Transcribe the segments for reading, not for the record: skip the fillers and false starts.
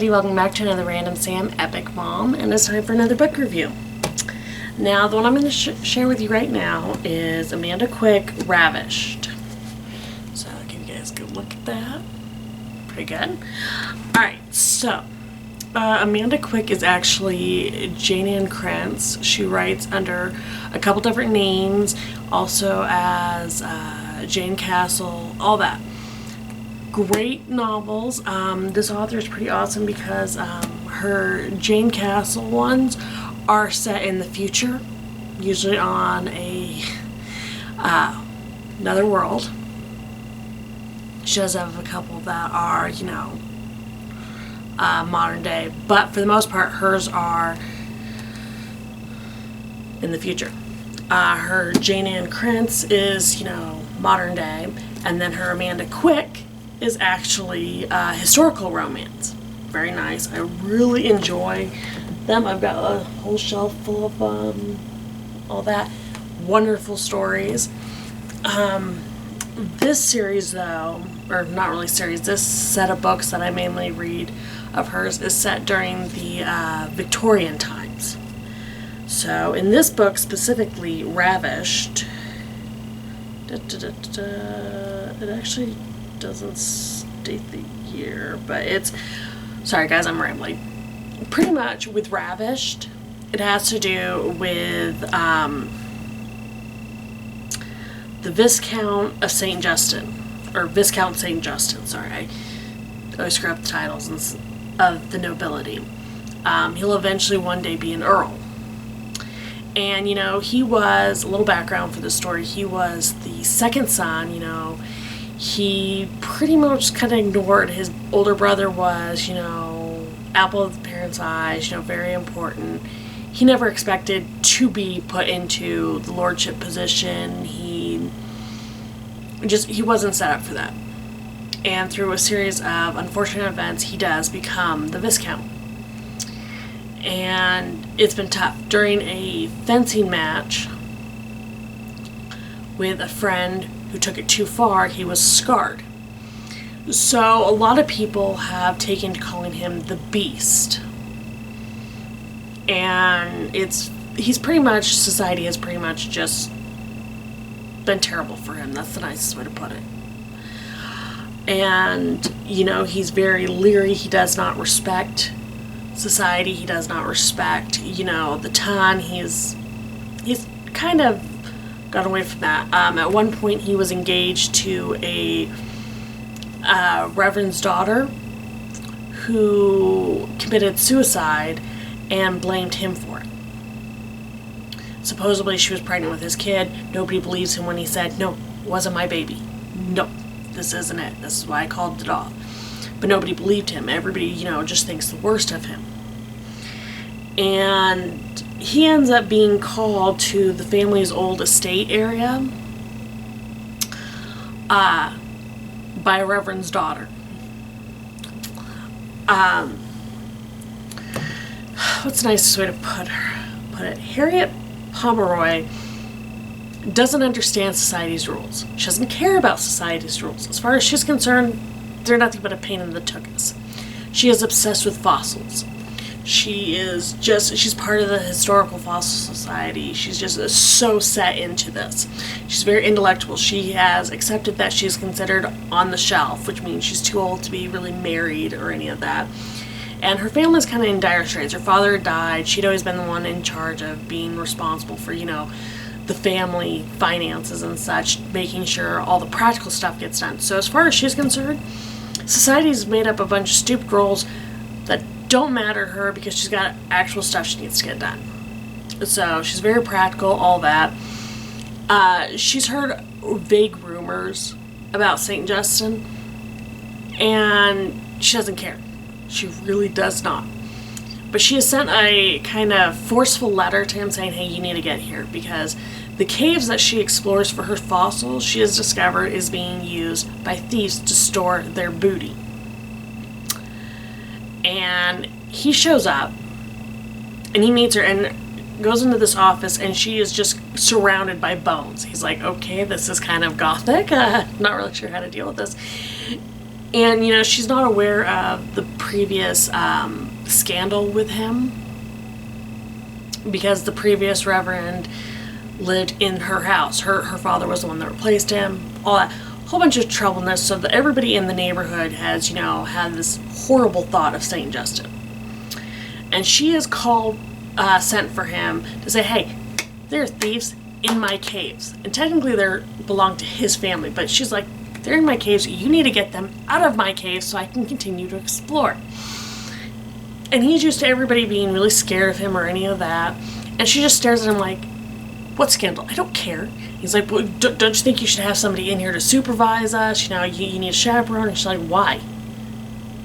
everybody, welcome back to another Random Sam Epic Mom, and it's time for another book review. Now, the one I'm going to share with you right now is Amanda Quick, Ravished. So I'll give you guys a good look at that. Pretty good. Alright, so Amanda Quick is actually Jane Ann Krantz. She writes under a couple different names, also as Jane Castle, all that. Great novels. This author is pretty awesome because her Jane Castle ones are set in the future, usually on another world. She does have a couple that are, modern day, but for the most part, hers are in the future. Her Jane Ann Krantz is, modern day, and then her Amanda Quick is actually historical romance. Very nice. I really enjoy them. I've got a whole shelf full of all that. Wonderful stories. This series, though, or not really series, this set of books that I mainly read of hers is set during the Victorian times. So in this book specifically, Ravished, it actually doesn't state the year, but it's, sorry guys, I'm rambling. Pretty much with Ravished, it has to do with the Viscount of St. Justin, or Viscount St. Justin, sorry, I always screw up the titles of the nobility. He'll eventually one day be an earl. And, he was, a little background for the story, he was the second son, he pretty much kind of ignored his older brother was, apple of the parents' eyes, very important. He never expected to be put into the lordship position. He wasn't set up for that. And through a series of unfortunate events, he does become the Viscount. And it's been tough. During a fencing match with a friend who took it too far, he was scarred. So a lot of people have taken to calling him the Beast. And society has pretty much just been terrible for him. That's the nicest way to put it. And, he's very leery. He does not respect society. He does not respect, the ton. He's kind of got away from that. At one point, he was engaged to a reverend's daughter who committed suicide and blamed him for it. Supposedly, she was pregnant with his kid. Nobody believes him when he said, "No, it wasn't my baby. No, this isn't it. This is why I called it off." But nobody believed him. Everybody, just thinks the worst of him. And he ends up being called to the family's old estate area by a reverend's daughter. What's the nicest way to put it? Harriet Pomeroy doesn't understand society's rules. She doesn't care about society's rules. As far as she's concerned, they're nothing but a pain in the tuchus. She is obsessed with fossils. She's part of the Historical Fossil Society. She's just so set into this. She's very intellectual. She has accepted that she's considered on the shelf, which means she's too old to be really married or any of that. And her family's kind of in dire straits. Her father died. She'd always been the one in charge of being responsible for, the family finances and such, making sure all the practical stuff gets done. So as far as she's concerned, society's made up a bunch of stupid girls that don't matter to her because she's got actual stuff she needs to get done. So she's very practical, all that. She's heard vague rumors about St. Justin, and she doesn't care. She really does not. But she has sent a kind of forceful letter to him saying, hey, you need to get here, because the caves that she explores for her fossils, she has discovered, is being used by thieves to store their booty. And he shows up, and he meets her, and goes into this office, and she is just surrounded by bones. He's like, okay, this is kind of gothic. Not really sure how to deal with this. And, you know, she's not aware of the previous scandal with him, because the previous reverend lived in her house. Her father was the one that replaced him, all that. Whole bunch of troubleness, so that everybody in the neighborhood has, you know, had this horrible thought of St. Justin. And she is sent for him to say, hey, there are thieves in my caves. And technically they belong to his family, but she's like, they're in my caves, you need to get them out of my caves so I can continue to explore. And he's used to everybody being really scared of him or any of that. And she just stares at him like, what scandal? I don't care. He's like, well, don't you think you should have somebody in here to supervise us? You know, you need a chaperone. And she's like, why?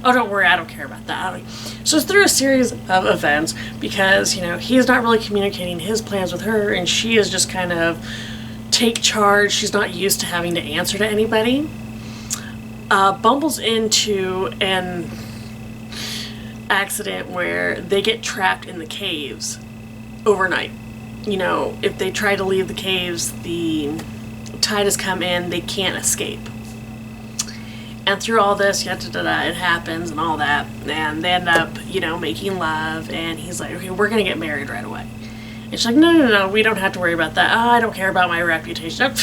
Oh, don't worry, I don't care about that. So it's through a series of events, because, you know, he's not really communicating his plans with her, and she is just kind of take charge. She's not used to having to answer to anybody. Bumbles into an accident where they get trapped in the caves overnight. You know, if they try to leave the caves, the tide has come in, they can't escape. And through all this, it happens and all that, and they end up, you know, making love, and he's like, okay, we're gonna get married right away. And she's like, no, we don't have to worry about that. Oh, I don't care about my reputation.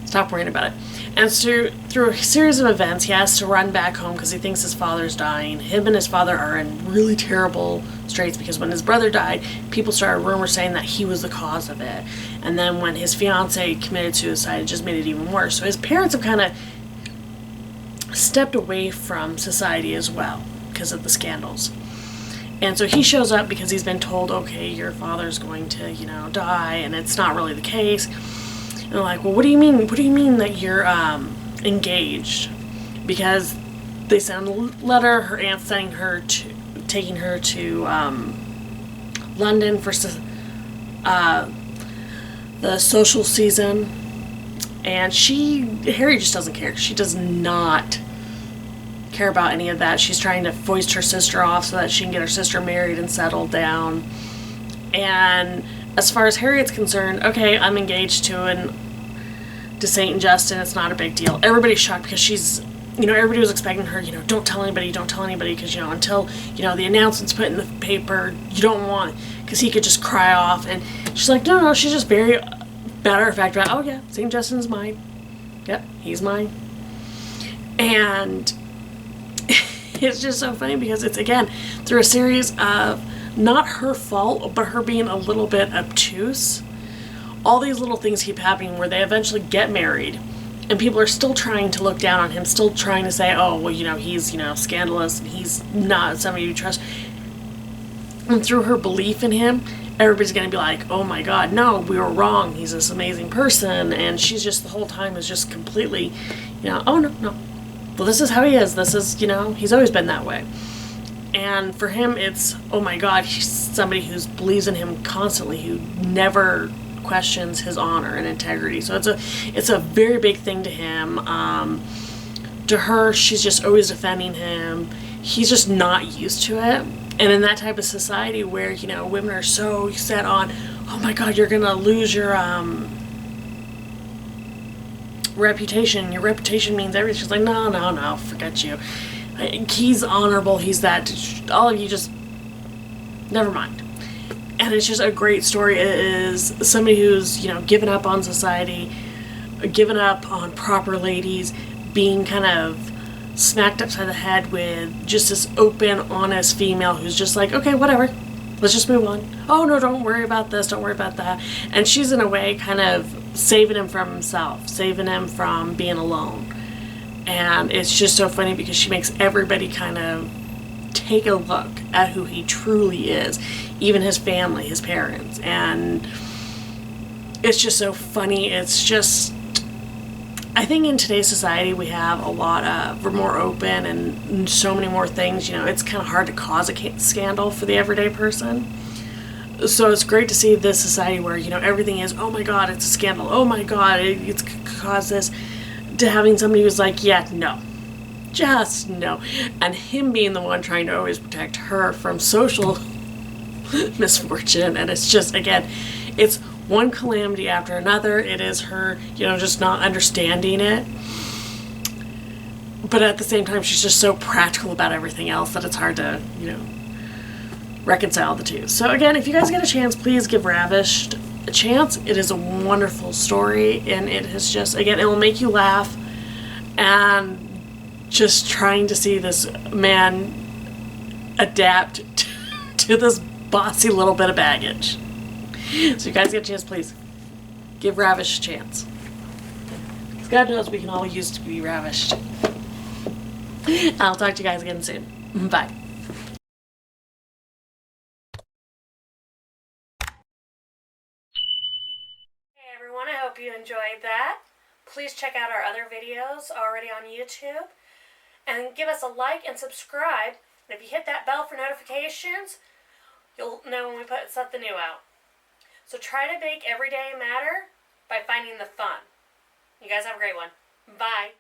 Stop worrying about it. And through a series of events, he has to run back home because he thinks his father's dying. Him and his father are in really terrible straits, because when his brother died, people started rumors saying that he was the cause of it. And then when his fiance committed suicide, it just made it even worse. So his parents have kind of stepped away from society as well because of the scandals. And so he shows up because he's been told, okay, your father's going to, you know, die, and it's not really the case. And they're like, well, what do you mean? What do you mean that you're engaged? Because they sent a letter, her aunt's taking her to London for the social season. And Harry just doesn't care. She does not care about any of that. She's trying to foist her sister off so that she can get her sister married and settled down. And as far as Harriet's concerned, okay, I'm engaged to St. Justin. It's not a big deal. Everybody's shocked because she's, you know, everybody was expecting her, you know, don't tell anybody, because, you know, until, you know, the announcement's put in the paper, you don't want, because he could just cry off. And she's like, no, she's just very matter of fact about, oh yeah, St. Justin's mine. Yep, he's mine. And it's just so funny because it's, again, through a series of not her fault, but her being a little bit obtuse. All these little things keep happening where they eventually get married, and people are still trying to look down on him, still trying to say, oh, well, you know, he's, you know, scandalous, and he's not somebody you trust. And through her belief in him, everybody's going to be like, oh my God, no, we were wrong. He's this amazing person. And she's just the whole time is just completely, you know, oh no. Well, this is how he is. This is, you know, he's always been that way. And for him, it's, oh my God, he's somebody who believes in him constantly, who never questions his honor and integrity. So it's a very big thing to him. To her, she's just always defending him. He's just not used to it. And in that type of society where, you know, women are so set on, oh my God, you're going to lose your reputation. Your reputation means everything. She's like, no, forget you. He's honorable. He's that. All of you just, never mind. And it's just a great story. It is somebody who's, you know, given up on society, given up on proper ladies, being kind of smacked upside the head with just this open, honest female who's just like, okay, whatever, let's just move on. Oh no, don't worry about this, don't worry about that. And she's in a way kind of saving him from himself, saving him from being alone. And it's just so funny because she makes everybody kind of take a look at who he truly is, even his family, his parents. And it's just so funny. It's just, I think in today's society we have a lot of, we're more open and so many more things, you know, it's kind of hard to cause a scandal for the everyday person. So it's great to see this society where, you know, everything is, oh my God, it's a scandal, oh my God, it's caused this, to having somebody who's like, yeah, no, just no. And him being the one trying to always protect her from social misfortune. And it's just, again, it's one calamity after another. It is her, you know, just not understanding it. but at the same time, she's just so practical about everything else that it's hard to, reconcile the two. So again, if you guys get a chance, please give Ravished a chance. It is a wonderful story, and it has just, again, it will make you laugh, and just trying to see this man adapt to this bossy little bit of baggage. So you guys get a chance, please give Ravished a chance. Because God knows we can all use to be ravished. I'll talk to you guys again soon. Bye. Hey everyone, I hope you enjoyed that. Please check out our other videos already on YouTube. And give us a like and subscribe. And if you hit that bell for notifications, you'll know when we put something new out. So try to make every day matter by finding the fun. You guys have a great one. Bye.